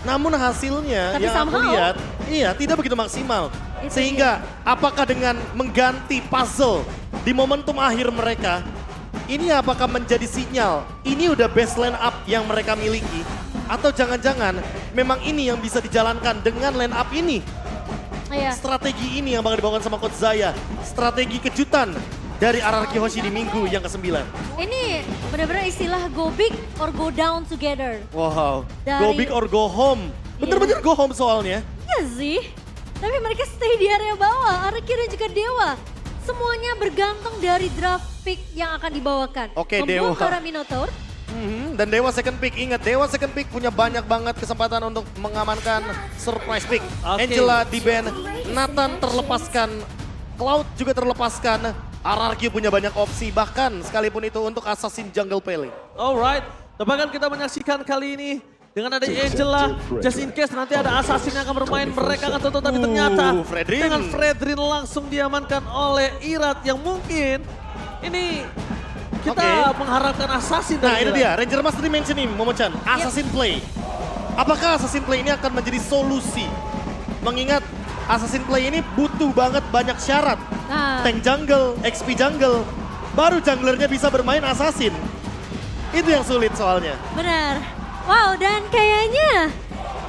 Namun hasilnya Tapi yang aku somehow- lihat, iya tidak begitu maksimal. Itu Sehingga apakah dengan mengganti puzzle di momentum akhir mereka, ini apakah menjadi sinyal ini udah best line up yang mereka miliki? Atau jangan-jangan memang ini yang bisa dijalankan dengan line up ini? Iya. Strategi ini yang bakal dibawakan sama Coach Zaya. Strategi kejutan dari RRQ Hoshi di minggu yang ke-9. Ini benar-benar istilah go big or go down together. Wow, Dari- go big or go home. Bener-bener go home soalnya. Iya sih. Tapi mereka stay di area bawah. RRQ dan juga Dewa. Semuanya bergantung dari draft pick yang akan dibawakan. Oke, Membuang Dewa. para Minotaur. Dan Dewa second pick, ingat Dewa second pick punya banyak banget kesempatan untuk mengamankan surprise pick. Oke. Angela di ban, Nathan terlepaskan, Cloud juga terlepaskan. RRQ punya banyak opsi, bahkan sekalipun itu untuk Assassin Jungle Pele. Alright, bahkan kita menyaksikan kali ini dengan ada Angela, just in case nanti ada assassin yang akan bermain, mereka akan tutup, tapi ternyata Fredrin. dengan Fredrin langsung diamankan oleh Irat yang mungkin ini kita Oke. mengharapkan assassin Nah dari itu Irat. dia, Ranger Master mention nih, Momochan, Assassin Play. Apakah Assassin Play ini akan menjadi solusi? Mengingat Assassin Play ini butuh banget banyak syarat. Nah, Tank jungle, XP jungle, baru junglernya bisa bermain Assassin. Itu yang sulit soalnya. benar. Wow, dan kayaknya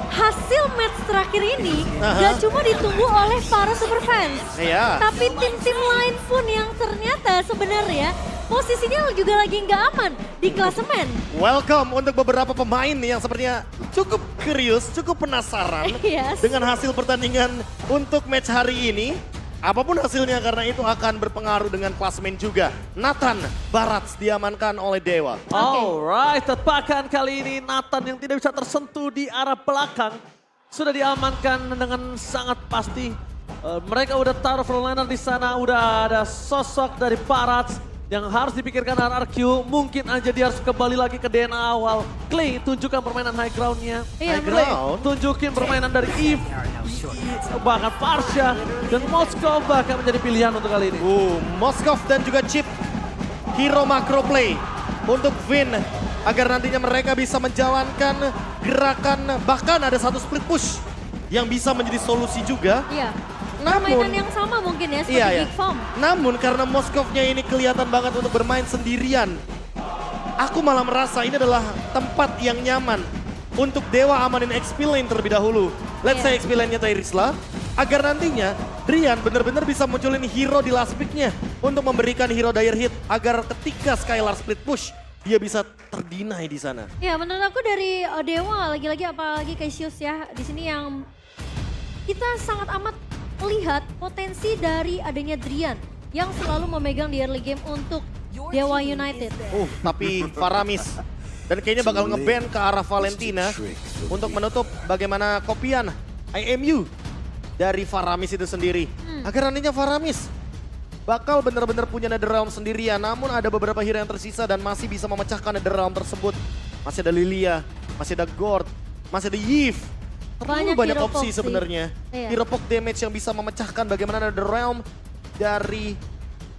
hasil match terakhir ini gak cuma ditunggu oleh para super fans. Iya. Tapi tim-tim lain pun yang ternyata sebenarnya posisinya juga lagi nggak aman di klasemen. Welcome untuk beberapa pemain yang sepertinya cukup curious, cukup penasaran Yes. dengan hasil pertandingan untuk match hari ini. Apapun hasilnya karena itu akan berpengaruh dengan klasemen juga. Nathan Barats diamankan oleh Dewa. Alright, tebakan kali ini Nathan yang tidak bisa tersentuh di arah belakang sudah diamankan dengan sangat pasti. Mereka udah taruh frontliner di sana, udah ada sosok dari Barats yang harus dipikirkan RRQ. Mungkin aja dia harus kembali lagi ke DNA awal. Clay tunjukkan permainan high ground-nya. Iya, High Clay ground? tunjukin permainan dari Eve, bahkan Parsha dan Moskov bahkan menjadi pilihan untuk kali ini. Moskov dan juga Chip. Hero macro play untuk Vin. Agar nantinya mereka bisa menjalankan gerakan. Bahkan ada satu split push yang bisa menjadi solusi juga. Iya. Namun, Permainan yang sama mungkin ya seperti iya. Geek Farm. Namun karena Moskovnya ini kelihatan banget untuk bermain sendirian. Aku malah merasa ini adalah tempat yang nyaman untuk Dewa amanin XP lane terlebih dahulu. Let's say Iya. XP lane-nya Tyrisla. Agar nantinya Drian benar-benar bisa munculin hero di last pick-nya untuk memberikan hero dire hit. Agar ketika Skylar split push, dia bisa terdinai di sana. Ya menurut aku dari Dewa lagi-lagi apalagi Cassius ya di sini yang kita sangat amat melihat potensi dari adanya Drian yang selalu memegang di early game untuk Dewa United. Tapi Faramis. Dan kayaknya bakal nge-ban ke arah Valentina untuk menutup bagaimana kopian IMU dari Faramis itu sendiri. Agar nantinya Faramis bakal benar-benar punya Netherrealm sendirian. Namun ada beberapa hero yang tersisa dan masih bisa memecahkan Netherrealm tersebut. Masih ada Lilia, masih ada Gord, masih ada Yves. Terlalu Banyak banyak hero opsi poke sih. sebenarnya. Iya. Hero poke damage yang bisa memecahkan bagaimana Netherrealm dari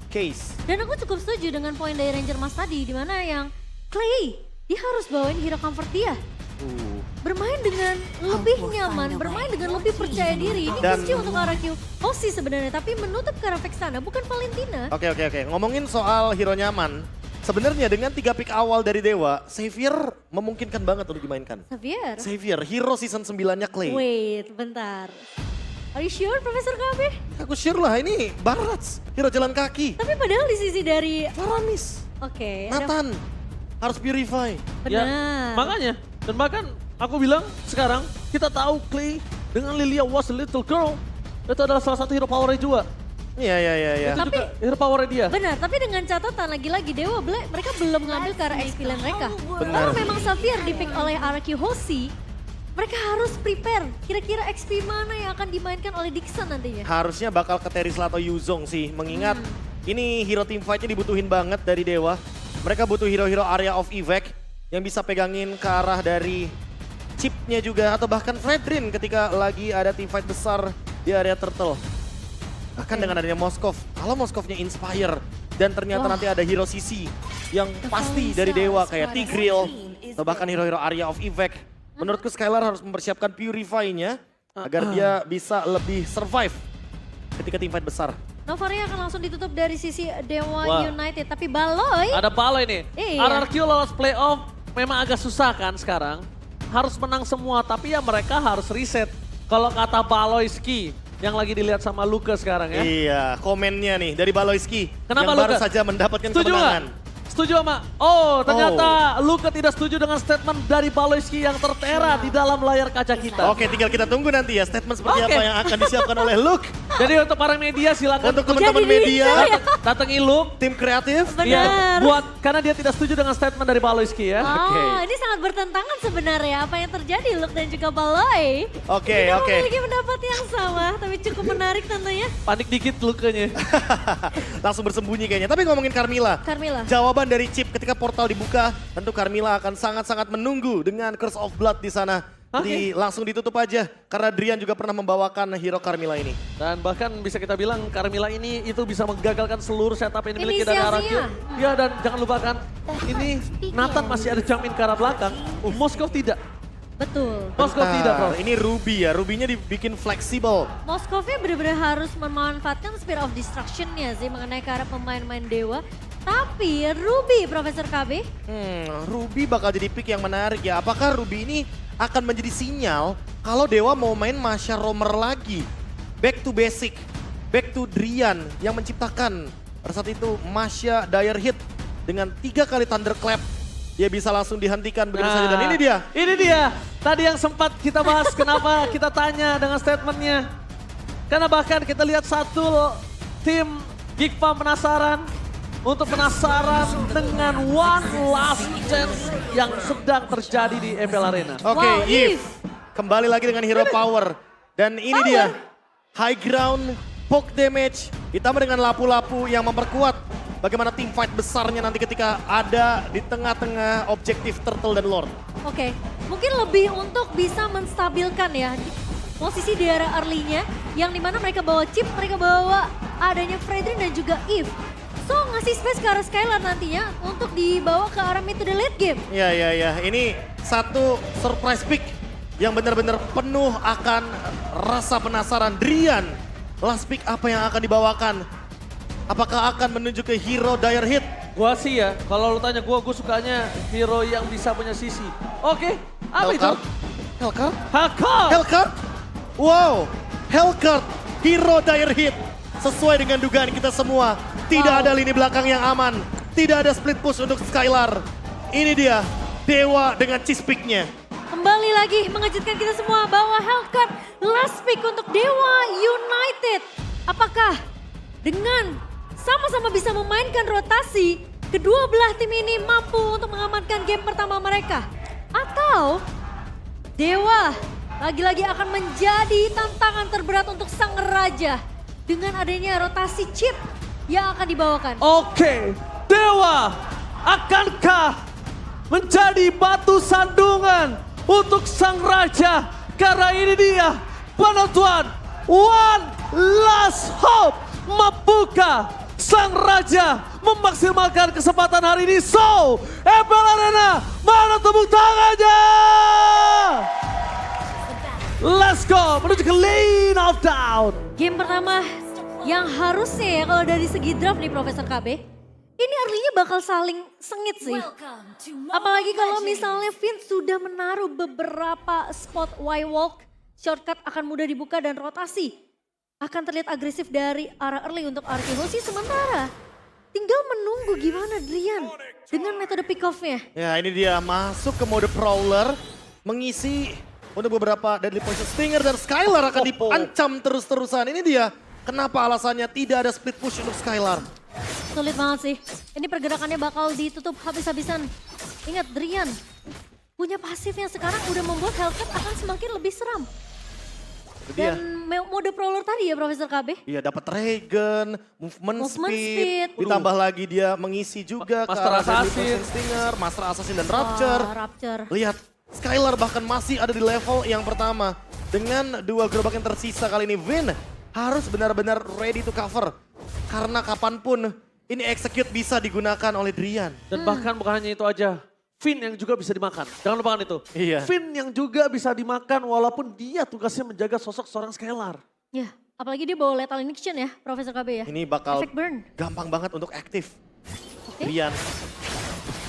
Case. Dan aku cukup setuju dengan poin dari Ranger Mas tadi di mana yang Clay dia harus bawain hero comfort dia. Bermain dengan lebih nyaman, bermain dengan lebih percaya diri. Ini Dan- kunci untuk RRQ Hoshi sebenarnya, tapi menutup ke arah Vexana bukan Valentina. Oke. Ngomongin soal hero nyaman. Sebenarnya dengan 3 pick awal dari Dewa, Xavier memungkinkan banget untuk dimainkan. Xavier. Xavier, hero season 9-nya Clay. Wait, bentar. Are you sure, Profesor KB? Aku sure lah ini Barats, hero jalan kaki. Tapi padahal di sisi dari... Faramis, Oke, ada- Nathan, harus purify. Ya, benar. makanya. Dan bahkan aku bilang sekarang kita tahu Clay dengan Lilia was a little girl. Itu adalah salah satu hero power juga. Iya. Itu Tapi- juga hero power dia. Benar, tapi dengan catatan lagi-lagi Dewa mereka belum ngambil ke arah XP lane mereka. Benar. Kalau memang Xavier di-pick oleh RRQ Hoshi, mereka harus prepare kira-kira XP mana yang akan dimainkan oleh Dixon nantinya. Harusnya bakal ke Terisla atau Yuzong sih, mengingat ini hero team fight-nya dibutuhin banget dari Dewa. Mereka butuh hero-hero area of evac yang bisa pegangin ke arah dari chipnya juga, atau bahkan Fredrin ketika lagi ada team fight besar di area turtle. Bahkan dengan adanya Moskov, kalau Moskovnya inspire dan ternyata nanti ada hero CC yang pasti dari Dewa kayak Tigreal atau bahkan hero-hero area of evac. Menurutku Skylar harus mempersiapkan Purify-nya agar dia bisa lebih survive ketika teamfight besar. Novaria akan langsung ditutup dari sisi Dewa Wah. United. Tapi Baloy, Ada Baloy nih. Iya. RRQ lolos playoff memang agak susah kan sekarang. Harus menang semua, tapi ya mereka harus reset. Kalau kata Baloyski yang lagi dilihat sama Luka sekarang ya. Iya, komennya nih dari Baloyski Kenapa yang baru Luka? saja mendapatkan Setuju kemenangan. nggak? Setuju sama? Oh, ternyata Luka tidak setuju dengan statement dari Baloyski yang tertera di dalam layar kaca kita. Oke, tinggal kita tunggu nanti ya statement seperti Oke. apa yang akan disiapkan oleh Luke. Jadi untuk para media silakan Untuk teman-teman Jadi media, ya. datangi Luke. tim kreatif. benar. Iya, buat karena dia tidak setuju dengan statement dari Baloyski ya. Oh, Oke. ini sangat bertentangan sebenarnya apa yang terjadi Luke dan juga Baloy. Oke, Kita oke. memiliki pendapat yang sama, tapi cukup menarik tentunya. Panik dikit Lukanya. Langsung bersembunyi kayaknya. Tapi ngomongin Carmilla. Carmilla. Jawaban dari Chip ketika portal dibuka, tentu Carmilla akan sangat-sangat menunggu dengan Curse of Blood di sana. Jadi langsung ditutup aja karena Drian juga pernah membawakan hero Carmilla ini. Dan bahkan bisa kita bilang Carmilla ini itu bisa menggagalkan seluruh setup yang dimiliki dari RRQ. Inisiasinya. Ya dan jangan lupakan ini Nathan masih ada jump in ke arah belakang. Moskov tidak. Betul. Moskov tidak bro. Ini Ruby ya, Ruby-nya dibikin fleksibel. Moskovnya benar-benar harus memanfaatkan Spear of Destruction-nya sih mengenai ke arah pemain-pemain Dewa. Tapi Ruby, Profesor KB, Ruby bakal jadi pick yang menarik ya. Apakah Ruby ini akan menjadi sinyal kalau Dewa mau main Masha Romer lagi? Back to basic, back to Drian yang menciptakan pada saat itu Masha Dire Hit dengan 3 kali Thunderclap. Dia bisa langsung dihentikan begitu saja dan ini dia. Ini dia. Tadi yang sempat kita bahas kenapa kita tanya dengan statementnya. Karena bahkan kita lihat satu tim Geek Farm penasaran. Untuk penasaran dengan one last chance yang sedang terjadi di MPL Arena. Oke, Wow, Eve. Eve. Kembali lagi dengan hero power. Dan ini dia. High ground, poke damage, ditambah dengan lapu-lapu yang memperkuat bagaimana tim fight besarnya nanti ketika ada di tengah-tengah objektif Turtle dan Lord. oke. Mungkin lebih untuk bisa menstabilkan ya posisi di area early-nya. Yang dimana mereka bawa Chip, mereka bawa adanya Fredrin dan juga Eve. So ngasih space ke arah Skylar nantinya untuk dibawa ke arah mid to the late game. Ya. Ini satu surprise pick yang benar-benar penuh akan rasa penasaran. Drian, last pick apa yang akan dibawakan? Apakah akan menuju ke hero Dire Hit? Gua sih ya, kalau lu tanya gua sukanya hero yang bisa punya sisi. Oke, apa itu? Hellcard? Hellcard! Hellcard? Wow, Hellcard, hero Dire Hit. Sesuai dengan dugaan kita semua. Tidak ada lini belakang yang aman. Tidak ada split push untuk Skylar. Ini dia, Dewa dengan cheese pick-nya. Kembali lagi mengejutkan kita semua bahwa Hellcard last pick untuk Dewa United. Apakah dengan sama-sama bisa memainkan rotasi, kedua belah tim ini mampu untuk mengamankan game pertama mereka? Atau Dewa lagi-lagi akan menjadi tantangan terberat untuk sang raja dengan adanya rotasi chip yang akan dibawakan? Oke, Dewa akankah menjadi batu sandungan untuk sang raja? Karena ini dia penentuan one last hope. Mampukah sang raja memaksimalkan kesempatan hari ini? So, MPL Arena, mana tepuk tangannya? Let's go, menuju ke lane of down. Game pertama yang harusnya ya kalau dari segi draft nih Profesor KB, ini early-nya bakal saling sengit sih. Apalagi kalau misalnya Vince sudah menaruh beberapa spot Y-Walk, shortcut akan mudah dibuka dan rotasi akan terlihat agresif dari arah early untuk RK Hoshi. Sementara tinggal menunggu gimana Drian dengan metode pick off-nya. Ya ini dia masuk ke mode Prowler, mengisi untuk beberapa deadly poison Stinger dan Skylar akan diancam terus-terusan. Ini dia kenapa alasannya tidak ada split push untuk Skylar. Sulit banget sih. Ini pergerakannya bakal ditutup habis-habisan. Ingat Drian punya pasif yang sekarang udah membuat Hellcat akan semakin lebih seram. Itu dia. Dan mode Prowler tadi ya Profesor KB. Iya dapat Regen, movement Movement speed, speed. ditambah lagi dia mengisi juga ke Master arah deadly Assassin. poison Stinger, Master Assassin dan Rapture. Wah, Rapture. Lihat, Skylar bahkan masih ada di level yang pertama. Dengan 2 gerobak yang tersisa kali ini, Vin harus benar-benar ready to cover. Karena kapanpun ini execute bisa digunakan oleh Drian. Dan bahkan bukan hanya itu aja. Finn yang juga bisa dimakan. Jangan lupakan itu. Iya. Finn yang juga bisa dimakan walaupun dia tugasnya menjaga sosok seorang Skylar. Ya, apalagi dia bawa lethal injection ya, Profesor KB ya. Ini bakal Efek burn. gampang banget untuk aktif. Oke. Drian.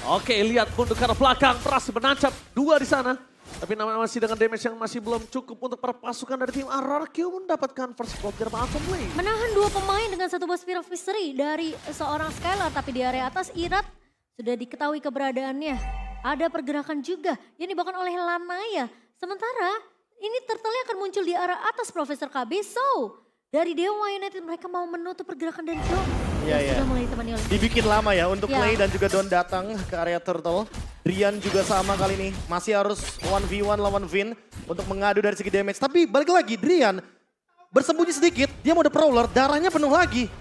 Oke, lihat mundur ke arah belakang, berhasil menancap 2 di sana. Tapi namanya masih dengan damage yang masih belum cukup untuk para pasukan dari tim RRQ mendapatkan first blood dari Atom Lane. Menahan 2 pemain dengan 1 buah Spear of Mystery dari seorang Skylar. Tapi di area atas Irat sudah diketahui keberadaannya. Ada pergerakan juga yang dibawakan oleh Lanaya. Sementara ini turtle akan muncul di arah atas Profesor KB. So, dari Dewa United mereka mau menutup pergerakan dari Don. Iya, yang iya. sudah mulai ditemani oleh Dibikin lama ya untuk Ya. Clay dan juga Don datang ke area Turtle. Drian juga sama kali ini. Masih harus 1v1 lawan Vin untuk mengadu dari segi damage. Tapi balik lagi, Drian bersembunyi sedikit. Dia mode Prowler, darahnya penuh lagi.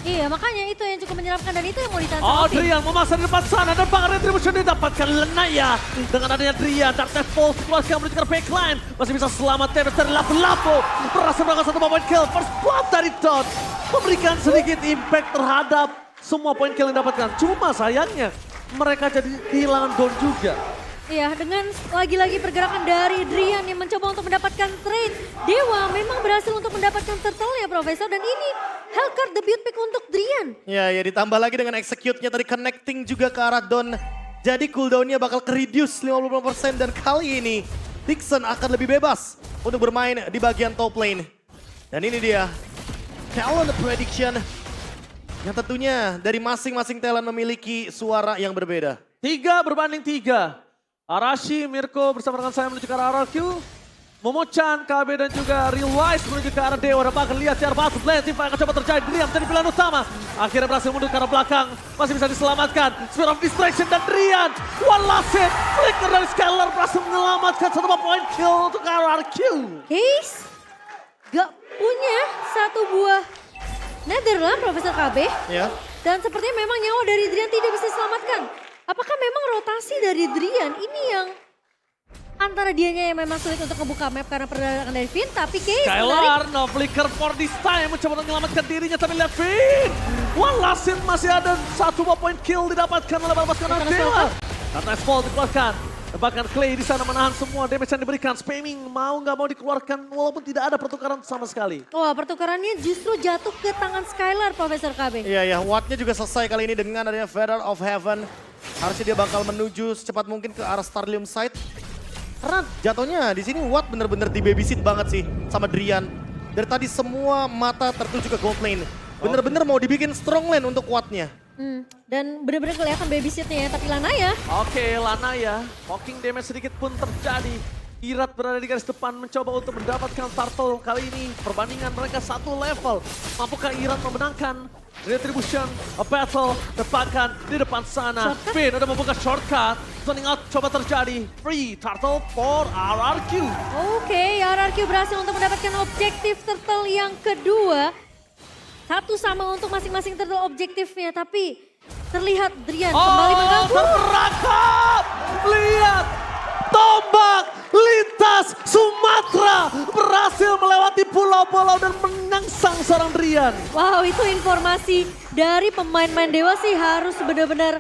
Iya, makanya itu yang cukup menyeramkan dan itu yang mau ditahan Oh, sama Vin. Drian memasang di depan sana dan Bang Retribution didapatkan Lanaya. Dengan adanya Drian, Darkness Pulse keluarkan menuju ke backline. Masih bisa selamat damage dari lapu-lapu. Berhasil melakukan 1 point kill. First blood dari Don. Memberikan sedikit impact terhadap semua point kill yang didapatkan. Cuma sayangnya mereka jadi kehilangan Don juga. Iya, dengan lagi-lagi pergerakan dari Drian yang mencoba untuk mendapatkan trade. Dewa memang berhasil untuk mendapatkan turtle ya Profesor. Dan ini Hellcard debut pick untuk Drian. Ya, ya ditambah lagi dengan execute-nya tadi connecting juga ke arah Don. Jadi cooldown-nya bakal ke-reduce 50% dan kali ini Dixon akan lebih bebas untuk bermain di bagian top lane. Dan ini dia, talent prediction yang tentunya dari masing-masing talent memiliki suara yang berbeda. 3-3. Arashi, Mirko bersama dengan saya menuju ke arah RRQ. Momochan, KB dan juga Real Wise menuju ke arah Dewa. Dan bahkan lihat cara batu blend, tim akan coba terjadi. Drian menjadi pilihan utama. Akhirnya berhasil mundur ke arah belakang. Masih bisa diselamatkan. Spear of Distraction dan Drian. One last hit. Flicker dari Skylar berhasil menyelamatkan 1 point kill untuk RRQ. Case gak punya 1 buah Netherland Profesor KB. Ya. Dan sepertinya memang nyawa dari Drian tidak bisa diselamatkan. Apakah memang rotasi dari Drian ini yang antara dianya yang memang sulit untuk membuka map karena pergerakan dari Finn. Tapi Case menarik. Skylar, no flicker for this time. Mencoba untuk menyelamatkan dirinya tapi lihat Finn. One last hit masih ada 1 point kill didapatkan oleh para pasukan Dewa. Karena Fall dikeluarkan. Bahkan Clay di sana menahan semua damage yang diberikan. Spamming mau nggak mau dikeluarkan walaupun tidak ada pertukaran sama sekali. Wah, pertukarannya justru jatuh ke tangan Skylar Profesor KB. Iya ya, Watt-nya juga selesai kali ini dengan adanya Feather of Heaven. Harusnya dia bakal menuju secepat mungkin ke arah Starlium side. Karena jatuhnya di sini Watt bener-bener di babysit banget sih sama Drian. Dari tadi semua mata tertuju ke gold lane. Bener-bener mau dibikin strong lane untuk Watt-nya. Dan benar-benar kelihatan babysitnya ya, tapi Lanaya. Oke, Lanaya. Poking damage sedikit pun terjadi. Irat berada di garis depan mencoba untuk mendapatkan turtle. Kali ini perbandingan mereka 1 level. Mampukah Irat memenangkan Retribution, a battle, dapatkan di depan sana. Shortcut? Finn udah membuka shortcut. Turning out coba terjadi. Free turtle for RRQ. Oke, RRQ berhasil untuk mendapatkan objektif turtle yang kedua. 1 sama untuk masing-masing turtle objektifnya, tapi terlihat Drian kembali mengganggu. Terperangkap! Lihat! Tombak lintas Sumatera berhasil melewati pulau-pulau dan menyangsang seorang Drian. Wow, itu informasi dari pemain-pemain Dewa sih harus benar-benar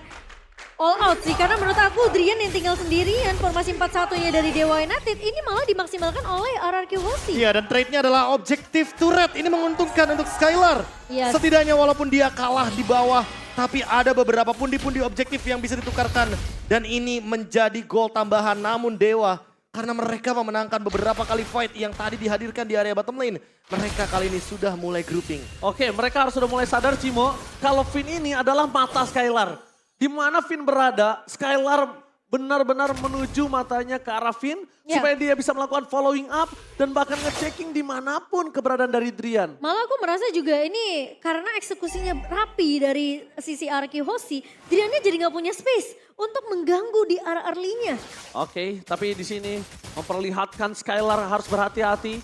all out sih. Karena menurut aku Drian yang tinggal sendirian, formasi 4-1-nya dari Dewa United ini malah dimaksimalkan oleh RRQ Hoshi. Iya, dan trade-nya adalah objektif turret. Ini menguntungkan untuk Skylar. Yes. Setidaknya walaupun dia kalah di bawah, tapi ada beberapa pundi-pundi objektif yang bisa ditukarkan. Dan ini menjadi gol tambahan, namun Dewa karena mereka memenangkan beberapa kali fight yang tadi dihadirkan di area bottom lane. Mereka kali ini sudah mulai grouping. Oke, mereka harus sudah mulai sadar Cimo, kalau Finn ini adalah mata Skylar. Di mana Finn berada, Skylar benar-benar menuju matanya ke arah Finn. Ya. Supaya dia bisa melakukan following up dan bahkan ngechecking dimanapun keberadaan dari Drian. Malah aku merasa juga ini karena eksekusinya rapi dari sisi RRQ Hoshi, Driannya jadi nggak punya space untuk mengganggu di arah early-nya. Oke, tapi di sini memperlihatkan Skylar harus berhati-hati.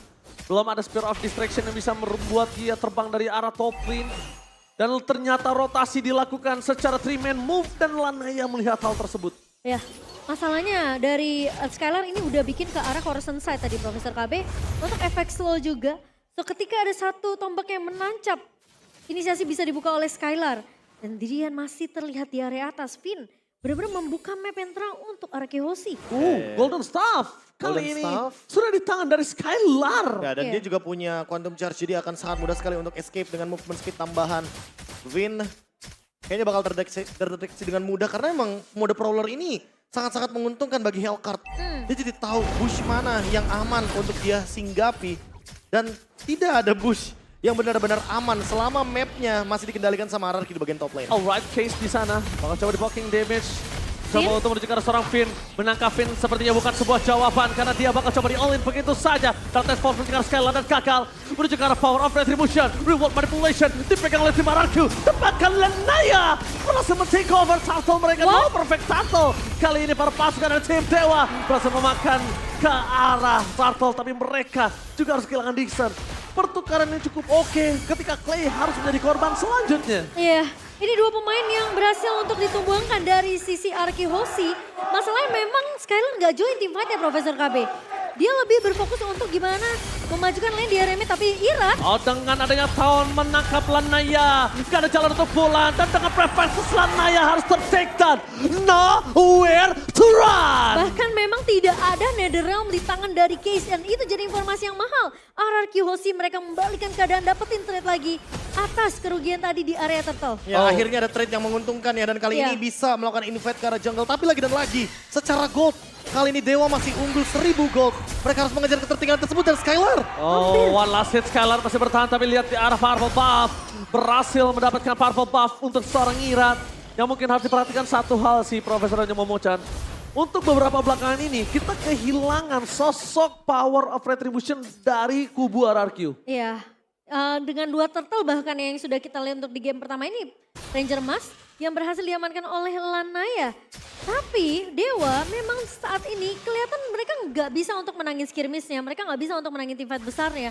Belum ada Spear of Distraction yang bisa membuat dia terbang dari arah top lane. Dan ternyata rotasi dilakukan secara 3-man move dan Lanaya melihat hal tersebut. Ya, masalahnya dari Skylar ini udah bikin ke arah Horizon side tadi Profesor KB untuk efek slow juga. So ketika ada 1 tombak yang menancap, inisiasi bisa dibuka oleh Skylar. Dan Drian masih terlihat di area atas. Finn benar-benar membuka map yang terang untuk Arkehosi. Golden Staff Golden kali ini Staff. sudah di tangan dari Skylar. Ya, dan Iya. dia juga punya Quantum Charge, jadi akan sangat mudah sekali untuk escape dengan movement speed tambahan. Vin kayaknya bakal terdeteksi dengan mudah karena emang mode Prowler ini sangat-sangat menguntungkan bagi Hellcard. Dia jadi tahu bush mana yang aman untuk dia singgapi. Dan tidak ada bush yang benar-benar aman selama mapnya masih dikendalikan sama Ararki di bagian top lane. Alright, Case di sana. Bakal coba di blocking damage. Coba Finn? untuk menuju ke arah seorang Finn. Menangkap Finn sepertinya bukan sebuah jawaban. Karena dia bakal coba di all in begitu saja. Darkness Force menuju ke arah Skylar dan gagal. Menuju ke arah Power of Retribution. Reward Manipulation. Dipegang oleh tim Ararku. Tepatkan Lanaya. Berhasil men-take over turtle mereka. No perfect turtle. Kali ini para pasukan dari tim Dewa. Berhasil memakan ke arah turtle. Tapi mereka juga harus kehilangan Dixon. Pertukaran yang cukup oke ketika Clay harus menjadi korban selanjutnya. Iya, ini dua pemain yang berhasil untuk ditumbangkan dari sisi Arkehosi. Masalahnya memang Skylar nggak join tim fight ya Profesor KB. Dia lebih berfokus untuk gimana memajukan lane di RME, tapi Irat Oh, dengan adanya tahun menangkap Lanaya. Gak ada jalan untuk pulang. Dan dengan preferensi Lanaya harus ter-take down. Nowhere to run. bahkan memang tidak ada Netherrealm di tangan dari Case, dan itu jadi informasi yang mahal. Arkehosi mereka membalikan keadaan, dapetin trade lagi atas kerugian tadi di area turtle. Ya, akhirnya ada trade yang menguntungkan ya, dan kali Iya. ini bisa melakukan invade ke arah jungle. Tapi lagi dan lagi, secara gold, kali ini Dewa masih unggul 1000 gold. Mereka harus mengejar ketertinggalan tersebut dan Skylar. Oh, one last hit. Skylar masih bertahan, tapi lihat di arah Powerful Buff. Berhasil mendapatkan Powerful Buff untuk seorang Irat. Yang mungkin harus diperhatikan satu hal sih Profesor Momochan. Untuk beberapa belakangan ini, kita kehilangan sosok Power of Retribution dari kubu RRQ. Iya, dengan dua turtle bahkan yang sudah kita lihat untuk di game pertama ini, Ranger Emas yang berhasil diamankan oleh Lanaya. Tapi Dewa memang saat ini kelihatan mereka nggak bisa untuk menangin skirmishnya, mereka nggak bisa untuk menangin teamfight besarnya.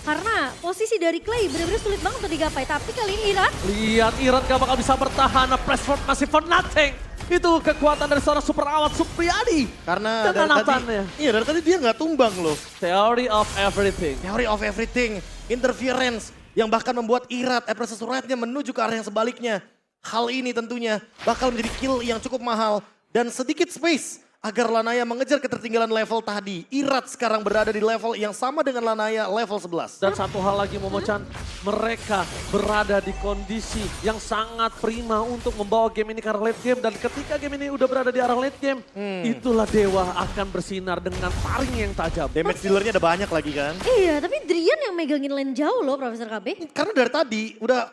Karena posisi dari Clay benar-benar sulit banget untuk digapai. Tapi kali ini Irat, Lihat Irat gak bakal bisa bertahan, Pressford masih for nothing. Itu kekuatan dari seorang super awat Supriyadi. Karena Dan dari Nathan-nya. dari tadi dia nggak tumbang loh. Theory of everything. Theory of everything, interference yang bahkan membuat Irat, Precious Rate-nya menuju ke arah yang sebaliknya. Hal ini tentunya bakal menjadi kill yang cukup mahal dan sedikit space agar Lanaya mengejar ketertinggalan level tadi. Irat sekarang berada di level yang sama dengan Lanaya, level 11. Dan satu hal lagi Momochan, mereka berada di kondisi yang sangat prima untuk membawa game ini ke arah late game. Dan ketika game ini udah berada di arah late game, itulah Dewa akan bersinar dengan taring yang tajam. Damage dealernya ada banyak lagi kan. iya tapi Drian yang megangin lane jauh loh Profesor KB. Karena dari tadi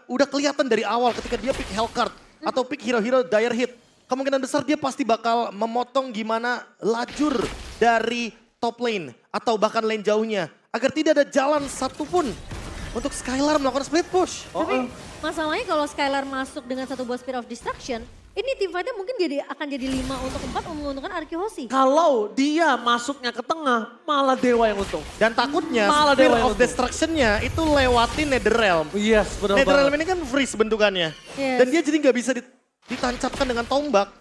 udah kelihatan dari awal ketika dia pick Hellcard atau pick hero-hero dire hit. Kemungkinan besar dia pasti bakal memotong gimana lajur dari top lane atau bahkan lane jauhnya. Agar tidak ada jalan satupun untuk Skylar melakukan split push. Tapi masalahnya kalau Skylar masuk dengan satu buah Spear of Destruction, ini team fight-nya mungkin akan jadi 5 untuk 4 menguntungkan Arkehosi. Kalau dia masuknya ke tengah, malah Dewa yang untung. Dan takutnya Malah Spear Dewa yang of untung. Destruction-nya itu lewatin Netherrealm. Yes, benar Netherrealm banget. ini kan freeze bentukannya. Yes. Dan dia jadi nggak bisa ditancapkan dengan tombak.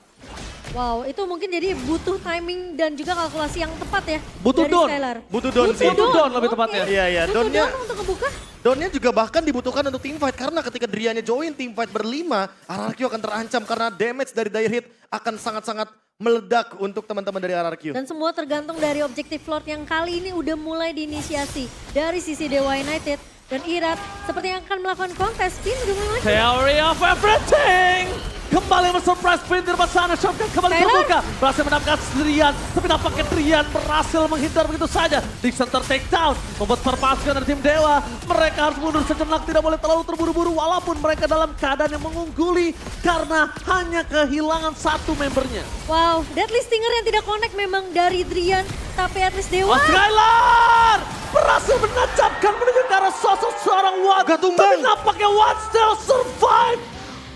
Wow, itu mungkin jadi butuh timing dan juga kalkulasi yang tepat ya Butuh dari don. Skylar. Butuh don sih. Butuh don lebih Oke. tepatnya. Iya, Butuh donnya. don untuk ngebuka. Donnya juga bahkan dibutuhkan untuk teamfight karena ketika Driannya join teamfight berlima, RRQ akan terancam karena damage dari dire hit akan sangat-sangat meledak untuk teman-teman dari RRQ. Dan semua tergantung dari objektif Lord yang kali ini udah mulai diinisiasi dari sisi Dewa United. Dan Irat seperti yang akan melakukan kontes, Pin udah mulai maju. Theory of everything. Kembali surprise pin di depan sana, Shotgun kembali Skylar. terbuka. Berhasil mendapatkan Drian, tapi nampaknya Drian berhasil menghindar begitu saja. Dixon take down, membuat perpasukan dari tim Dewa. Mereka harus mundur sejenak, tidak boleh terlalu terburu-buru walaupun mereka dalam keadaan yang mengungguli karena hanya kehilangan satu membernya. Wow, Deadly Stinger yang tidak connect memang dari Drian, tapi at least Oh, Dewa. Skylar berhasil menancapkan menuju ke arah sosok seorang Watt. Gak tumbang. Tapi nampaknya Watt still survive.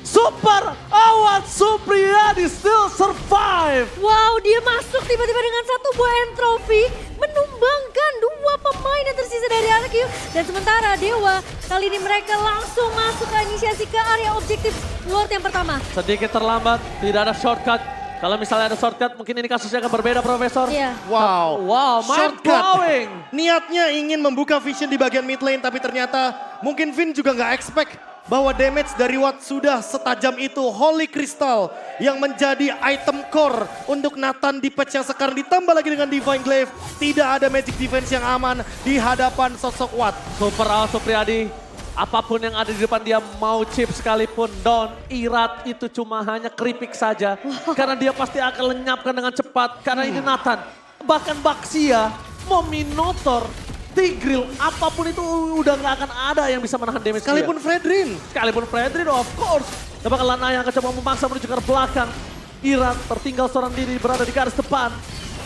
Super Awat Supriyadi still survive. Wow, dia masuk tiba-tiba dengan satu buah entropy, menumbangkan dua pemain yang tersisa dari RRQ. Dan sementara Dewa, kali ini mereka langsung masuk ke inisiasi ke area objektif Lord yang pertama. Sedikit terlambat, tidak ada shortcut. Kalau misalnya ada shortcut, mungkin ini kasusnya akan berbeda, Profesor. Iya. Wow, Wow, mind blowing. Niatnya ingin membuka vision di bagian mid lane, tapi ternyata mungkin Vin juga nggak expect bahwa damage dari Watt sudah setajam itu. Holy Crystal yang menjadi item core untuk Nathan di patch yang sekarang ditambah lagi dengan Divine Glaive. Tidak ada magic defense yang aman di hadapan sosok Watt. Super Supriyadi, apapun yang ada di depan dia mau chip sekalipun. Don, Irat itu cuma hanya keripik saja. Karena dia pasti akan lenyapkan dengan cepat. Karena ini Nathan, bahkan Baxia, mau Minotaur, Tigreal, apapun itu udah gak akan ada yang bisa menahan damage Sekalipun dia. Fredrin. Sekalipun Fredrin, of course. Dan bahkan Lanaya akan coba memaksa menuju ke belakang. Irat tertinggal seorang diri berada di garis depan.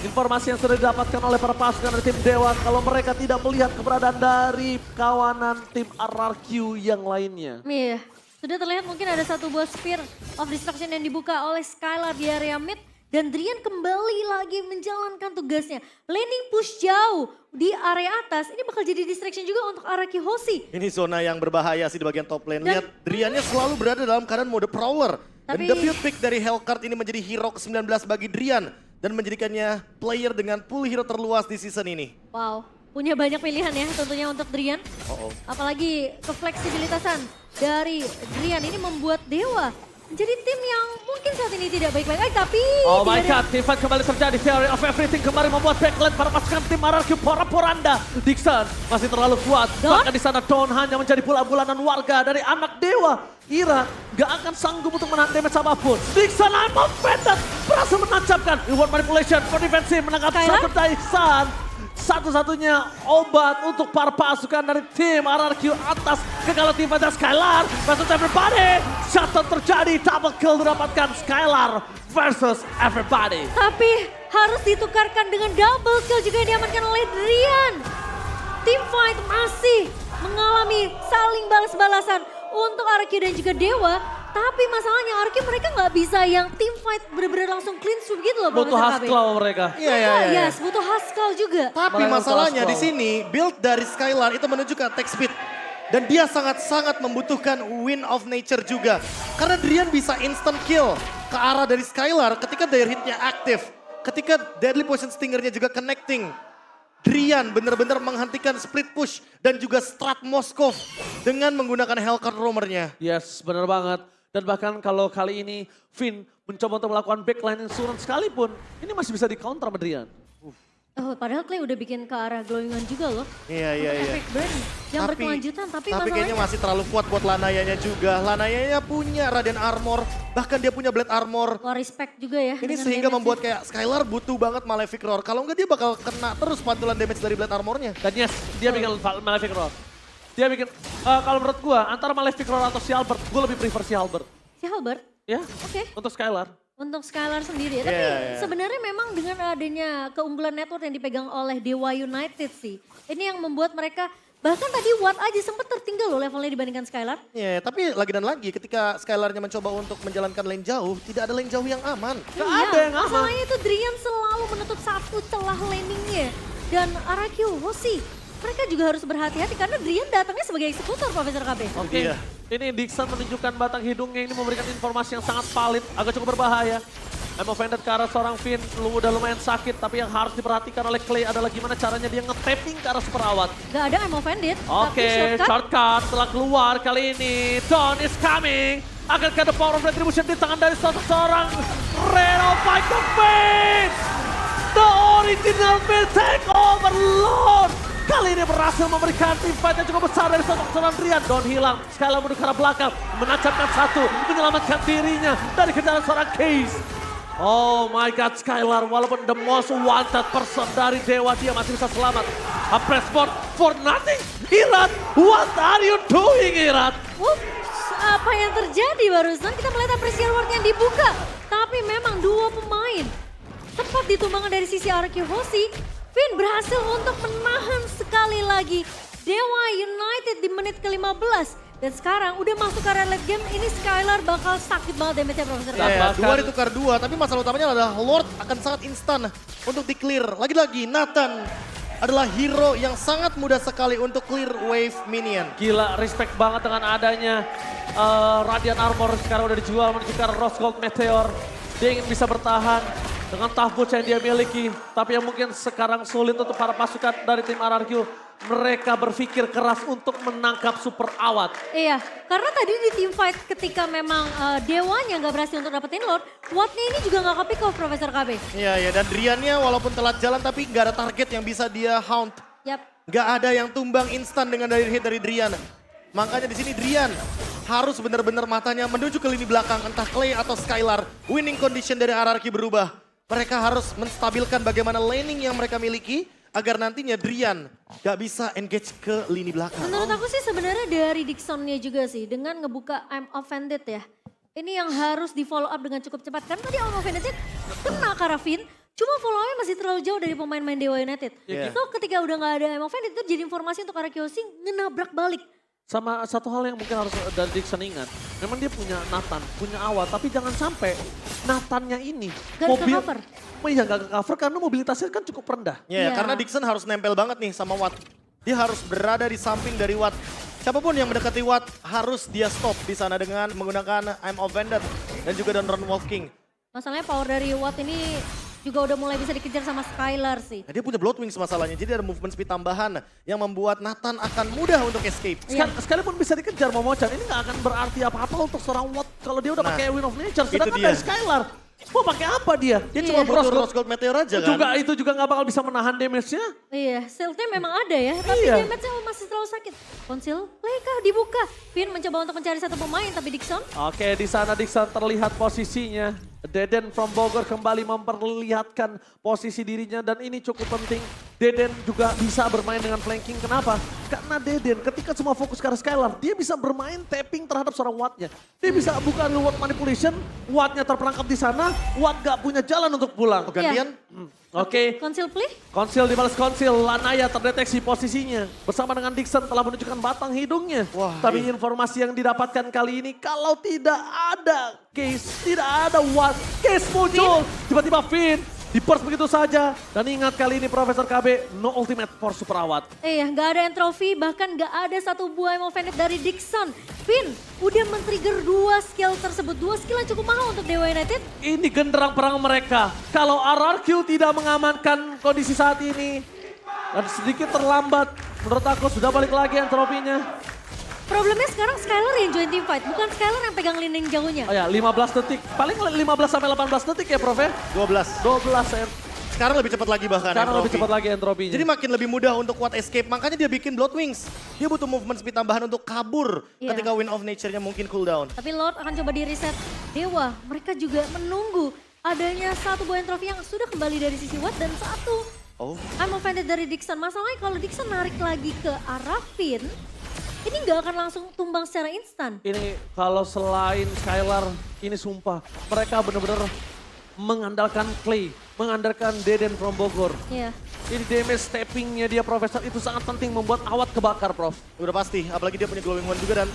Informasi yang sudah didapatkan oleh para pasukan dari tim Dewa kalau mereka tidak melihat keberadaan dari kawanan tim RRQ yang lainnya. Iya, sudah terlihat mungkin ada satu buah Spear of Destruction yang dibuka oleh Skylar di area mid. Dan Drian kembali lagi menjalankan tugasnya. Landing push jauh di area atas. Ini bakal jadi distraction juga untuk Araki Hoshi. Ini zona yang berbahaya sih di bagian top lane. Dan- Lihat, Driannya selalu berada dalam keadaan mode Prowler. Dan Tapi- debut pick dari Hellcard ini menjadi hero ke-19 bagi Drian. Dan menjadikannya player dengan pool hero terluas di season ini. Wow, punya banyak pilihan ya tentunya untuk Drian. Apalagi kefleksibilitasan dari Drian ini membuat Dewa menjadi tim yang mungkin saat ini tidak baik-baik. Tapi Oh my tidak ada- god, teamfight kembali terjadi. Theory of Everything kembali membuat backline para pasukan tim RRQ Pora-Poranda. Dixon masih terlalu kuat. Don? Bahkan di sana Don hanya menjadi bola-bulanan warga dari anak Dewa. Ira gak akan sanggup untuk menahan damage apapun. Dixon I'm offended. Berhasil menancapkan. Reward manipulation for defensive menangkap Skylar? satu Dyson. Satu-satunya obat untuk para pasukan dari tim RRQ atas kekalahan tim pada Skylar versus everybody. Shutdown terjadi, double kill didapatkan Skylar versus everybody. Tapi harus ditukarkan dengan double kill juga yang diamankan oleh Drian. Team fight masih mengalami saling balas-balasan untuk Arki dan juga Dewa. Tapi masalahnya Arki mereka nggak bisa yang team fight bener-bener langsung clean sweep gitu loh. Butuh Profesor KB. Haskell mereka. Iya, iya, iya. Yes, butuh Haskell juga. Tapi Mereka masalahnya kelas di sini build dari Skylar itu menuju ke attack speed. Dan dia sangat-sangat membutuhkan Wind of Nature juga. Karena Drian bisa instant kill ke arah dari Skylar ketika dire hitnya aktif. Ketika Deadly Poison Stingernya juga connecting. Drian benar-benar menghentikan split push dan juga strat Moskov dengan menggunakan Hellcard Roamer-nya. Yes, benar banget. Dan bahkan kalau kali ini Finn mencoba untuk melakukan backline insurance sekalipun, ini masih bisa di-counter sama Drian. Oh, padahal Clay udah bikin ke arah glowingan juga loh. Iya, iya, Untuk iya. efek burn yang berkelanjutan. Tapi kayaknya masalahnya masih terlalu kuat buat Lanayanya juga. Lanayanya punya Radiant Armor, bahkan dia punya Blade Armor. wah respect juga ya. Ini dengan sehingga damage-nya. membuat kayak Skylar butuh banget Malefic Roar. Kalau enggak dia bakal kena terus pantulan damage dari Blade Armornya. Dan yes, dia bikin Malefic Roar. Dia bikin, kalau menurut gua antara Malefic Roar atau si Albert, gua lebih prefer si Albert. Si Halbert, Ya, oke. untuk Skylar. Untuk Skylar sendiri. Tapi Iya. sebenarnya memang dengan adanya keunggulan network yang dipegang oleh Dewa United sih. Ini yang membuat mereka, bahkan tadi Watt aja sempat tertinggal loh levelnya dibandingkan Skylar. Iya, tapi lagi dan lagi ketika Skylarnya mencoba untuk menjalankan lane jauh, tidak ada lane jauh yang aman. Gak ada yang aman. Masalahnya itu Drian selalu menutup satu celah landingnya. Dan Araki Hoshi, mereka juga harus berhati-hati karena Drian datangnya sebagai eksekutor Profesor KB. Oke, Iya. ini Dixon menunjukkan batang hidungnya ini memberikan informasi yang sangat valid, agak cukup berbahaya. I'm offended ke arah seorang Finn, udah lumayan sakit, tapi yang harus diperhatikan oleh Clay adalah gimana caranya dia nge-tapping ke arah super awat. Gak ada I'm offended. Oke, Tapi shortcut setelah keluar kali ini. Dawn is coming. Akankah the power of retribution di tangan dari seorang Red of Fight the Fate? The original Fate take overload. Kali ini berhasil memberikan tim fight yang cukup besar dari seorang Drian. Dawn hilang, Skylar menuju ke arah belakang. Menancapkan satu, menyelamatkan dirinya dari kejaran seorang Case. Oh my god, Skylar walaupun the most wanted person dari Dewa, dia masih bisa selamat. A press board for nothing. Irat, what are you doing Irat? Ups, apa yang terjadi barusan? Kita melihat apresiasi award yang dibuka. Tapi memang dua pemain tepat ditumbangkan dari sisi Araki Hoshi. Finn berhasil untuk menahan sekali lagi Dewa United di menit ke-15. Dan sekarang udah masuk ke area late game, ini Skylar bakal sakit banget damage-nya Profesor Iya, KB. Iya, bahkan- dua ditukar dua, tapi masalah utamanya adalah Lord akan sangat instan untuk di-clear. Lagi-lagi Nathan adalah hero yang sangat mudah sekali untuk clear wave minion. Gila, respect banget dengan adanya Radiant Armor sekarang udah dijual menuju ke Rose Gold Meteor. Dia ingin bisa bertahan dengan tough boots yang dia miliki. Tapi yang mungkin sekarang sulit untuk para pasukan dari tim RRQ. mereka berpikir keras untuk menangkap Super Awat. Iya, karena tadi di team fight ketika memang Dewanya nggak berhasil untuk dapetin Lord, Wattnya ini juga nggak ke-pick off Profesor KB. Iya, dan Driannya walaupun telat jalan tapi nggak ada target yang bisa dia hound. Yap. Nggak ada yang tumbang instan dengan dari hit dari Drian. Makanya di sini Drian harus benar-benar matanya menuju ke lini belakang. Entah Clay atau Skylar. Winning condition dari RRQ berubah. Mereka harus menstabilkan bagaimana laning yang mereka miliki. Agar nantinya Drian gak bisa engage ke lini belakang. Menurut aku sih sebenarnya dari Dixonnya juga sih. Dengan ngebuka I'm offended ya. Ini yang harus di follow up dengan cukup cepat. Karena tadi I'm offendednya kena ke Ravin. Cuma follow-nya masih terlalu jauh dari pemain-pemain Dewa United. Yeah. So ketika udah gak ada I'm offended itu jadi informasi untuk RRQ ngenabrak balik. Sama satu hal yang mungkin harus dari Dixon ingat. Memang dia punya Nathan, punya Awat. Tapi jangan sampai Nathannya ini. Gak ke-cover. Iya gak ke-cover karena mobilitasnya kan cukup rendah. Iya. Ya, karena Dixon harus nempel banget nih sama Watt. Dia harus berada di samping dari Watt. Siapapun yang mendekati Watt harus dia stop di sana dengan menggunakan I'm Offended dan juga Don Wolf King. Masalahnya power dari Watt ini juga udah mulai bisa dikejar sama Skylar sih. Nah, dia punya Blood Wings masalahnya, jadi ada movement speed tambahan yang membuat Nathan akan mudah untuk escape. Iya. Sekalipun bisa dikejar Momochan, ini gak akan berarti apa-apa untuk seorang Watt kalau dia udah Nah, pakai Wind of Nature. itu Sedangkan dia. dari Skylar, mau pakai apa dia? Dia Iya. cuma butuh Rose Rose Gold Meteor aja kan. Juga itu juga gak bakal bisa menahan damage-nya. Iya, shieldnya memang ada ya, tapi Iya. damage-nya masih terlalu sakit. Konsil, Leika dibuka. Finn mencoba untuk mencari satu pemain, tapi Dixon. Oke, di sana Dixon terlihat posisinya. Deden from Bogor kembali memperlihatkan posisi dirinya dan ini cukup penting. Deden juga bisa bermain dengan flanking. Kenapa? Karena Deden ketika semua fokus ke arah Skylar, dia bisa bermain tapping terhadap seorang Wattnya. Dia bisa buka reward manipulation, Wattnya terperangkap di sana, Watt gak punya jalan untuk pulang. Gantian, Oke. Konsil play. Konsil dibalas konsil, Lanaya terdeteksi posisinya. Bersama dengan Dixon telah menunjukkan batang hidungnya. Wah, Tapi informasi yang didapatkan kali ini kalau tidak ada case, tidak ada Watt, case muncul. Tiba-tiba Finn di-burst begitu saja. Dan ingat kali ini Profesor KB, no ultimate for Super Awat. Iya, nggak ada entropy, bahkan nggak ada satu buah yang offended dari Dixon. Finn udah men-trigger 2 skill tersebut. 2 skill yang cukup mahal untuk Dewa United. Ini genderang perang mereka. Kalau RRQ tidak mengamankan kondisi saat ini. Dan sedikit terlambat. Menurut aku sudah balik lagi entropinya. Problemnya sekarang Skylar yang join team fight, bukan Skylar yang pegang lane jauhnya. Oh ya, 15 detik. Paling 15 sampai 18 detik ya, Prof ya? 12. 12 ya. Sekarang lebih cepat lagi bahkan. Sekarang lebih entropy. cepat lagi entropinya. Jadi makin lebih mudah untuk Watt escape, makanya dia bikin Blood Wings. Dia butuh movement speed tambahan untuk kabur Iya. ketika Wind of Nature-nya mungkin cooldown. Tapi Lord akan coba di-reset. Dewa, mereka juga menunggu adanya satu buah entropy yang sudah kembali dari sisi Watt dan satu I'm offended dari Dixon. Masalahnya kalau Dixon narik lagi ke arah Finn, ini nggak akan langsung tumbang secara instan. Ini kalau selain Skylar, ini sumpah. Mereka benar-benar mengandalkan Clay, mengandalkan Deden from Bogor. Iya. Ini damage steppingnya dia Profesor itu sangat penting membuat Awat kebakar, Prof. Udah pasti, apalagi dia punya glowing one juga dan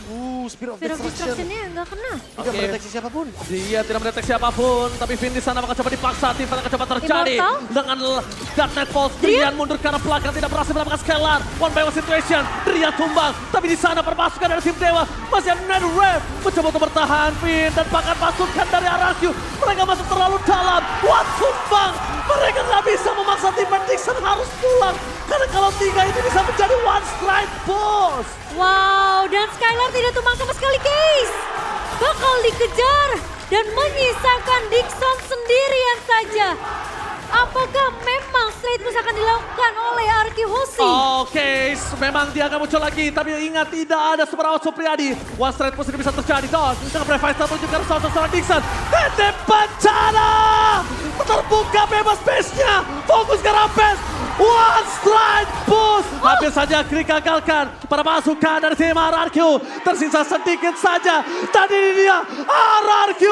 Spear of Fear of Destruction. Destruction-nya nggak kena. Tidak Oke. mendeteksi siapapun. Dia tidak mendeteksi apapun, tapi Finn di sana bakal coba dipaksa, tim akan coba terjadi. Immortal? Dengan Dark Knight Falls, Drian mundur ke arah belakang, tidak berhasil mendapatkan Skylar. One by one situation, Drian tumbang. Tapi di sana perpasukan dari tim Dewa, masih ada NetherRealm mencoba untuk bertahan Finn. Dan bahkan pasukan dari RRQ, mereka masuk terlalu dalam. What tumbang, mereka nggak bisa memaksa tim Dixon harus pulang. Karena kalau 3 itu bisa menjadi one strike boss. Wow, dan Skylar tidak tumbang sama sekali Case. Bakal dikejar dan menyisakan Dixon sendirian saja. Apakah memang straight push akan dilakukan oleh Arki Hoshi? Oke, memang dia akan muncul lagi. Tapi ingat tidak ada Super Awat Supriyadi. One straight push ini bisa terjadi. Don, dengan Brave Fighter menuju ke arah seorang Dixon. Tete bencana! Terbuka bebas base-nya. Fokus ke arah base. One strike push. Hampir saja Krik gagalkan pada pasukan dari tim RRQ. Tersisa sedikit saja. Tadi dia RRQ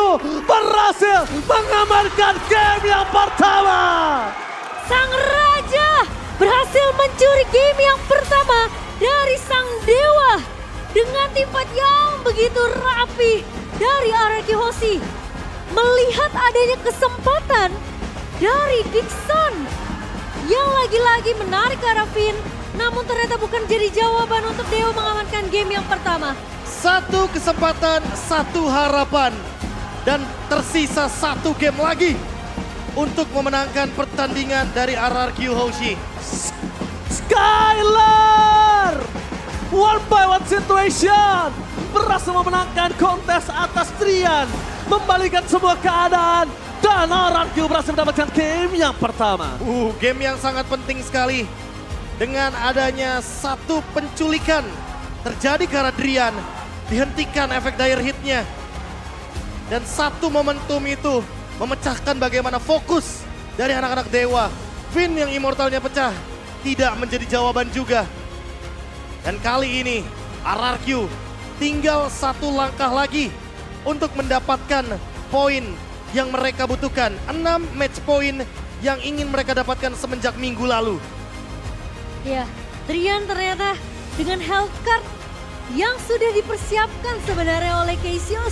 berhasil mengamankan game yang pertama. Sang Raja berhasil mencuri game yang pertama dari Sang Dewa. Dengan tim fight yang begitu rapi dari Araki Hoshi. Melihat adanya kesempatan dari Dixon yang lagi-lagi menarik ke arah Finn. Namun ternyata bukan jadi jawaban untuk Dewa mengamankan game yang pertama. Satu kesempatan, satu harapan. Dan tersisa satu game lagi untuk memenangkan pertandingan dari RRQ Hoshi. Skylar! Situation berhasil memenangkan kontes atas Drian, membalikan sebuah keadaan, dan RRQ berhasil mendapatkan game yang pertama. Game yang sangat penting sekali. Dengan adanya satu penculikan terjadi ke arah Drian, dihentikan efek dire hitnya. Dan satu momentum itu memecahkan bagaimana fokus dari anak-anak Dewa. Vin yang immortalnya pecah tidak menjadi jawaban juga. Dan kali ini RRQ tinggal satu langkah lagi untuk mendapatkan poin yang mereka butuhkan. 6 match point yang ingin mereka dapatkan semenjak minggu lalu. Ya, Drian ternyata dengan health card yang sudah dipersiapkan sebenarnya oleh Cassius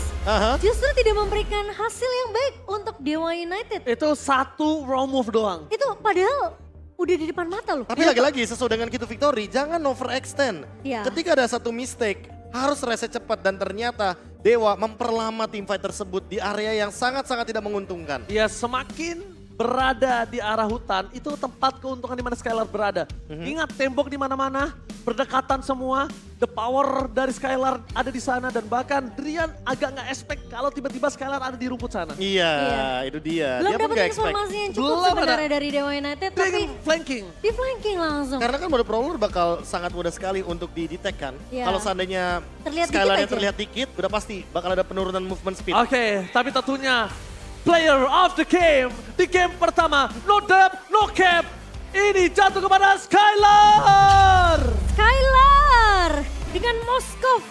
justru tidak memberikan hasil yang baik untuk Dewa United. Itu satu raw move doang. Itu padahal udah di depan mata loh. Tapi lagi-lagi sesuai dengan Key to Victory, jangan overextend. Ya. Ketika ada satu mistake, harus reset cepat dan ternyata Dewa memperlama teamfight tersebut di area yang sangat-sangat tidak menguntungkan. Ya, semakin berada di arah hutan, itu tempat keuntungan di mana Skylar berada. Ingat, tembok di mana-mana, berdekatan semua, the power dari Skylar ada di sana, dan bahkan Drian agak nggak expect kalau tiba-tiba Skylar ada di rumput sana. Iya, Iya. itu dia. Belum Dia pun dapat nggak expect. informasi yang cukup Belum sebenarnya ada. dari Dewa United, Dia tapi ingin flanking. di flanking langsung. Karena kan mode Prowler bakal sangat mudah sekali untuk didetect kan. Iya. Kalau seandainya Terlihat dikit Skylarnya aja. terlihat dikit, udah pasti bakal ada penurunan movement speed. Oke, tapi tentunya player of the game di game pertama, no depth, no cap. Ini jatuh kepada Skylar. Skylar dengan Moskov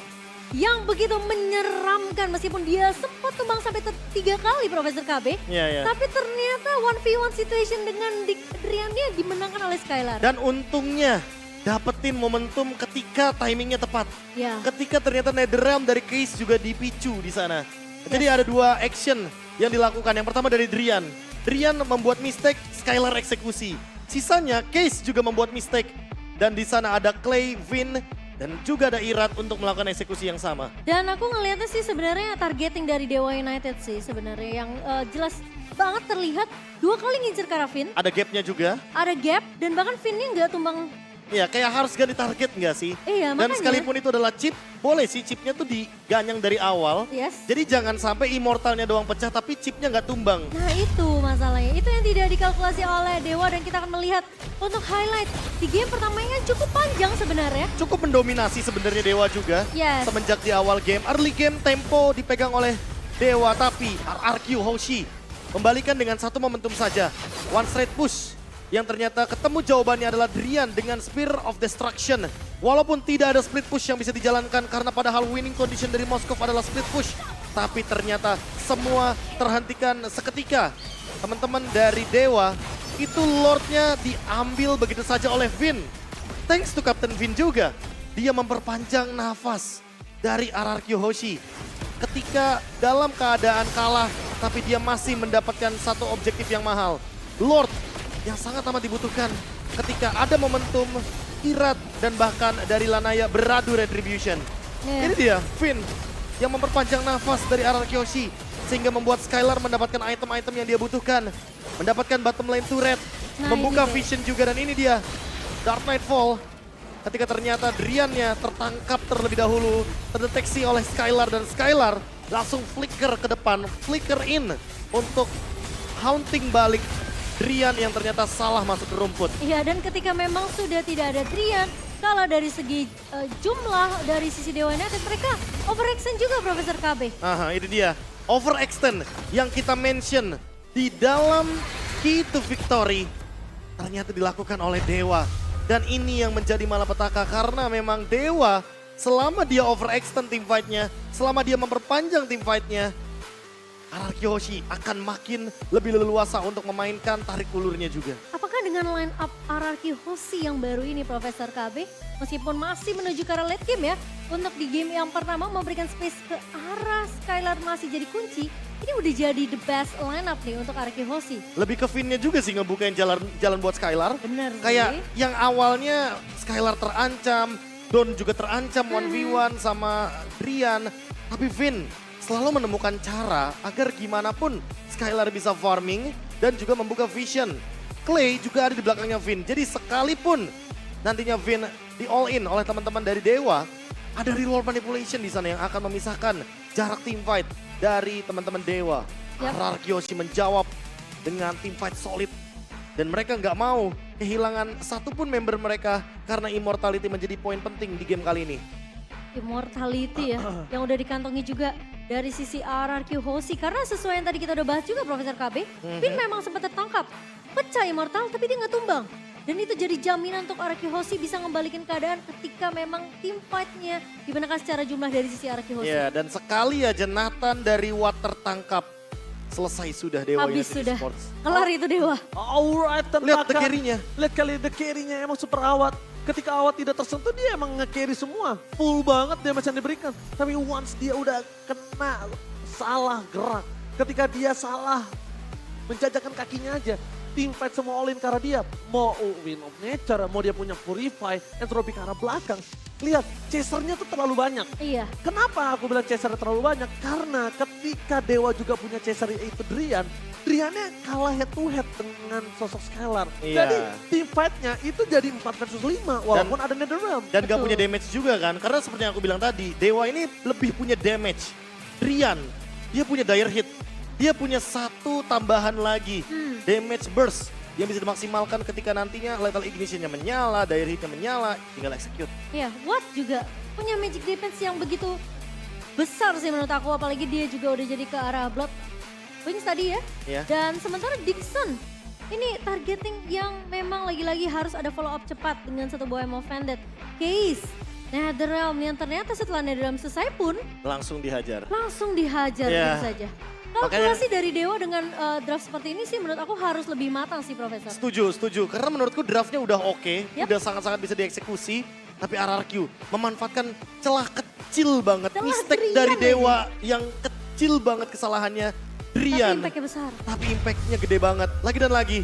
yang begitu menyeramkan meskipun dia sempat tumbang sampai 3 kali Profesor KB. Iya, iya. Tapi ternyata 1v1 situation dengan Driannya dimenangkan oleh Skylar. Dan untungnya dapetin momentum ketika timingnya tepat. Ya. Ketika ternyata Netherrealm dari Case juga dipicu di sana. Jadi ada 2 action yang dilakukan. Yang pertama dari Drian. Drian membuat mistake, Skylar eksekusi. Sisanya Case juga membuat mistake. Dan di sana ada Clay, Vin, dan juga ada Irat untuk melakukan eksekusi yang sama. Dan aku ngelihatnya sih sebenarnya targeting dari Dewa United sih sebenarnya yang jelas banget terlihat 2 kali ngincer ke arah Vin. Ada gapnya juga. Ada gap dan bahkan Vinnya nggak tumbang. Iya, kayak harus ganti target nggak sih? Iya, Dan makanya. sekalipun itu adalah chip, boleh sih chipnya tuh diganyang dari awal. Yes. Jadi jangan sampai immortalnya doang pecah tapi chipnya nggak tumbang. Nah itu masalahnya, itu yang tidak dikalkulasi oleh Dewa dan kita akan melihat untuk highlight di game pertamanya cukup panjang sebenarnya. Cukup mendominasi sebenarnya Dewa juga. Yes. Semenjak di awal game, early game tempo dipegang oleh Dewa tapi RRQ Hoshi membalikan dengan satu momentum saja. One straight push yang ternyata ketemu jawabannya adalah Drian dengan Spear of Destruction. Walaupun tidak ada split push yang bisa dijalankan karena padahal winning condition dari Moskov adalah split push. Tapi ternyata semua terhentikan seketika. Teman-teman dari Dewa, itu Lordnya diambil begitu saja oleh Vin. Thanks to Captain Vin juga. Dia memperpanjang nafas dari RRQ Hoshi. Ketika dalam keadaan kalah, tapi dia masih mendapatkan satu objektif yang mahal. Lord yang sangat amat dibutuhkan ketika ada momentum Irat dan bahkan dari Lanaya beradu Retribution. Iya. Ini dia, Vin yang memperpanjang nafas dari RRQ Hoshi sehingga membuat Skylar mendapatkan item-item yang dia butuhkan. Mendapatkan bottom lane turret, Nah, membuka ini dia. vision juga dan ini dia Dark Nightfall. Ketika ternyata Driannya tertangkap terlebih dahulu, terdeteksi oleh Skylar dan Skylar langsung flicker ke depan, flicker in untuk haunting balik Drian yang ternyata salah masuk ke rumput. Iya dan ketika memang sudah tidak ada Drian, kalau dari segi jumlah dari sisi Dewa United mereka overextend juga Profesor KB. Aha, itu dia. Overextend yang kita mention di dalam Key to Victory ternyata dilakukan oleh Dewa. Dan ini yang menjadi malapetaka karena memang Dewa selama dia overextend team fight-nya, selama dia memperpanjang team fight-nya, RRQ Hoshi akan makin lebih leluasa untuk memainkan tarik ulurnya juga. Apakah dengan line up RRQ Hoshi yang baru ini Profesor KB, meskipun masih menuju ke arah late game ya, untuk di game yang pertama memberikan space ke arah Skylar masih jadi kunci, ini udah jadi the best line up nih untuk RRQ Hoshi. Lebih ke Vin-nya juga sih ngebukain jalan buat Skylar. Bener sih. Kayak yang awalnya Skylar terancam, Don juga terancam 1v1 sama Drian. Tapi Vin selalu menemukan cara agar gimana pun Skylar bisa farming dan juga membuka vision. Clay juga ada di belakangnya Vin. Jadi sekalipun nantinya Vin di all in oleh teman-teman dari Dewa, ada reroll manipulation di sana yang akan memisahkan jarak team fight dari teman-teman Dewa. Yap. Ararkyoshi menjawab dengan team fight solid. Dan mereka nggak mau kehilangan satupun member mereka karena immortality menjadi poin penting di game kali ini. Immortality ya, yang udah dikantongi juga dari sisi RRQ Hoshi. Karena sesuai yang tadi kita udah bahas juga Profesor KB, Pin memang sempat tertangkap. Pecah Immortal tapi dia nggak tumbang. Dan itu jadi jaminan untuk RRQ Hoshi bisa ngembalikin keadaan ketika memang tim fight-nya dimenangkan secara jumlah dari sisi RRQ Hoshi. Ya, dan sekali aja Nathan dari Watt tertangkap, selesai sudah Dewa Habis United sudah, Esports. kelar itu Dewa. Alright, Lihat the tampakkan. carry-nya. Lihat kali the carry-nya emang super awat. Ketika awat tidak tersentuh dia emang nge-carry semua. Full banget damage yang diberikan. Tapi once dia udah kena salah gerak. Ketika dia salah menjajakan kakinya aja. Team fight semua all in karena dia. Mau win of nature, mau dia punya purify, entropy ke arah belakang. Lihat, chasernya tuh terlalu banyak. Iya. Kenapa aku bilang chaser terlalu banyak? Karena ketika Dewa juga punya chaser yaitu Drian, Driannya kalah head to head dengan sosok Skylar. Iya. Jadi team fight-nya itu jadi 4 versus 5 walaupun ada Netherrealm. Dan gak Betul. punya damage juga kan, karena seperti yang aku bilang tadi, Dewa ini lebih punya damage. Rian, dia punya dire hit, dia punya satu tambahan lagi, damage burst yang bisa dimaksimalkan ketika nantinya lethal ignition-nya menyala, dire hit-nya menyala, tinggal execute. Iya, Watt juga punya magic defense yang begitu besar sih menurut aku. Apalagi dia juga udah jadi ke arah Blood Wings tadi ya. Iya. Dan sementara Dixon, ini targeting yang memang lagi-lagi harus ada follow up cepat dengan satu buah Emote Vended. Case, Netherrealm yang ternyata setelah Netherrealm selesai pun Langsung dihajar. langsung dihajar Iya. gitu saja. Makanya- Kalkulasi dari Dewa dengan draft seperti ini sih menurut aku harus lebih matang sih Profesor. Setuju. Karena menurutku draftnya udah oke, Yap. udah sangat-sangat bisa dieksekusi. Tapi RRQ memanfaatkan celah kecil banget, Celah mistake Drian dari lagi. Dewa yang kecil banget kesalahannya Tapi Drian. impactnya besar. Tapi impactnya gede banget, lagi dan lagi.